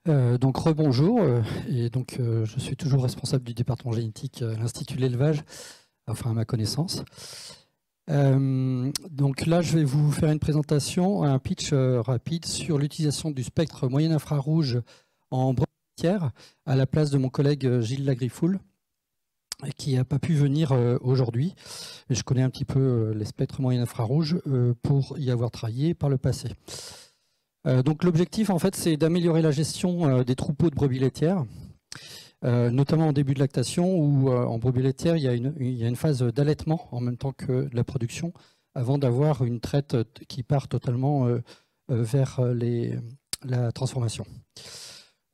Donc rebonjour, et donc je suis toujours responsable du département génétique à l'Institut de l'élevage, enfin à ma connaissance. Donc là, je vais vous faire une présentation, un pitch rapide sur l'utilisation du spectre moyen infrarouge en brebis laitières à la place de mon collègue Gilles Lagriffoul, qui n'a pas pu venir aujourd'hui. Et je connais un petit peu les spectres moyen infrarouges pour y avoir travaillé par le passé. Donc l'objectif, en fait, c'est d'améliorer la gestion des troupeaux de brebis laitières, notamment en début de lactation, où en brebis laitières, il y a une phase d'allaitement en même temps que de la production, avant d'avoir une traite qui part totalement vers la transformation.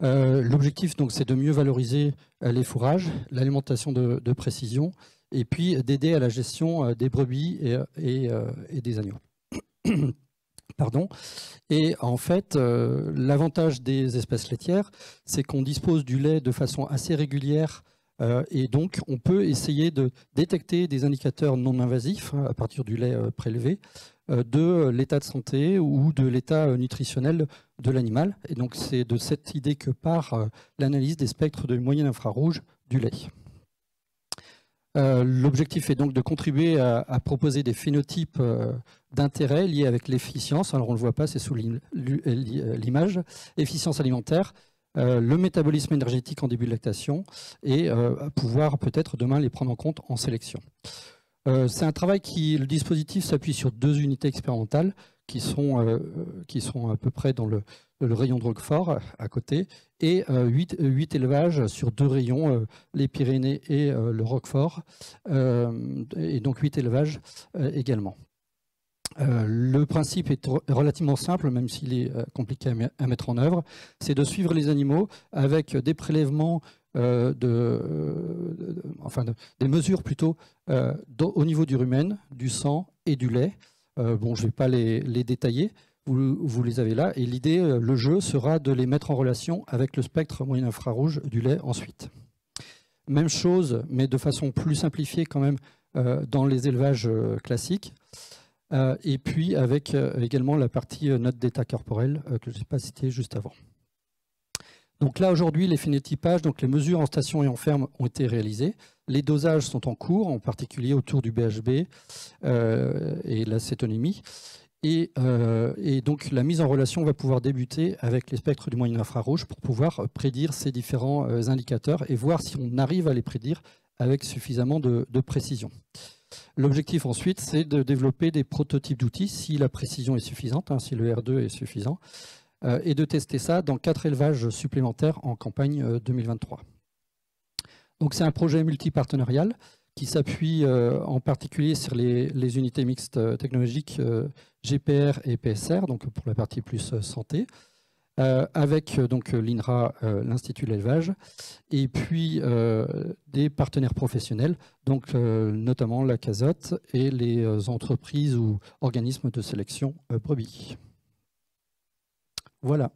L'objectif, donc, c'est de mieux valoriser les fourrages, l'alimentation de précision, et puis d'aider à la gestion des brebis et des agneaux. Pardon. Et en fait, l'avantage des espèces laitières, c'est qu'on dispose du lait de façon assez régulière et donc on peut essayer de détecter des indicateurs non invasifs à partir du lait prélevé de l'état de santé ou de l'état nutritionnel de l'animal. Et donc c'est de cette idée que part l'analyse des spectres de moyenne infrarouge du lait. L'objectif est donc de contribuer à proposer des phénotypes d'intérêt liés avec l'efficience. Alors on ne le voit pas, c'est sous l'image. Efficience alimentaire, le métabolisme énergétique en début de lactation et pouvoir peut-être demain les prendre en compte en sélection. C'est un travail le dispositif s'appuie sur 2 unités expérimentales qui sont à peu près dans le rayon de Roquefort à côté, et 8 élevages sur 2 rayons, les Pyrénées et le Roquefort, et donc 8 élevages également. Le principe est relativement simple, même s'il est compliqué à mettre en œuvre, c'est de suivre les animaux avec des prélèvements, des mesures plutôt au niveau du rumen, du sang et du lait. Bon, je ne vais pas les détailler, vous les avez là. Et l'idée, le jeu sera de les mettre en relation avec le spectre moyen infrarouge du lait ensuite. Même chose, mais de façon plus simplifiée quand même dans les élevages classiques. Et puis avec également la partie note d'état corporel que je n'ai pas citée juste avant. Donc là, aujourd'hui, les phénotypages, donc les mesures en station et en ferme ont été réalisées. Les dosages sont en cours, en particulier autour du BHB et la cétonémie. Et donc la mise en relation va pouvoir débuter avec les spectres du moyen infrarouge pour pouvoir prédire ces différents indicateurs et voir si on arrive à les prédire avec suffisamment de précision. L'objectif ensuite, c'est de développer des prototypes d'outils si la précision est suffisante, si le R2 est suffisant, et de tester ça dans 4 élevages supplémentaires en campagne 2023. Donc c'est un projet multipartenarial qui s'appuie en particulier sur les unités mixtes technologiques GPR et PSR, donc pour la partie plus santé, avec donc l'INRA, l'Institut de l'élevage, et puis des partenaires professionnels, donc notamment la CASOT et les entreprises ou organismes de sélection brebis. Voilà.